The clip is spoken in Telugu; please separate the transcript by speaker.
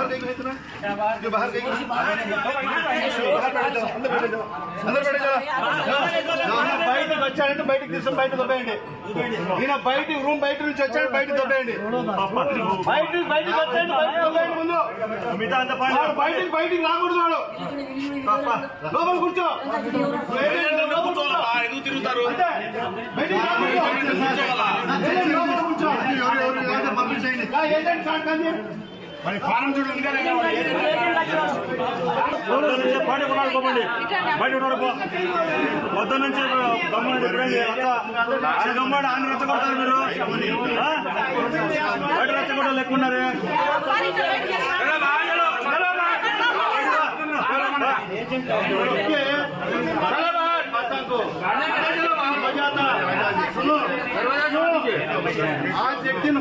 Speaker 1: बाहर गई इतना जो बाहर गई अंदर बैठे బయటకు వచ్చాడంటే బయటకు తీసుకుని బయట దొబ్బేయండి. ఈయన బయట రూమ్ బయట నుంచి వచ్చాడు, బయట దొబ్బేయండి. బయటకు వచ్చాడు, బయట దొబ్బేయండి. ముందు బయటికి రాకూడదు. వాడు లోపల కూర్చో. ఎందుకు తిరుగుతారు? బయటికి పంపించేయండి. మరి ఫారం చూడు బయట ఉన్నాడు పోమండి. బయట ఉన్నాడు పొద్దు నుంచి ఆయన గమ్మాడు ఆయన రెచ్చగొడతారు మీరు. బయట రెచ్చగొట్టాలి ఎక్కున్నారు. आज एक दिन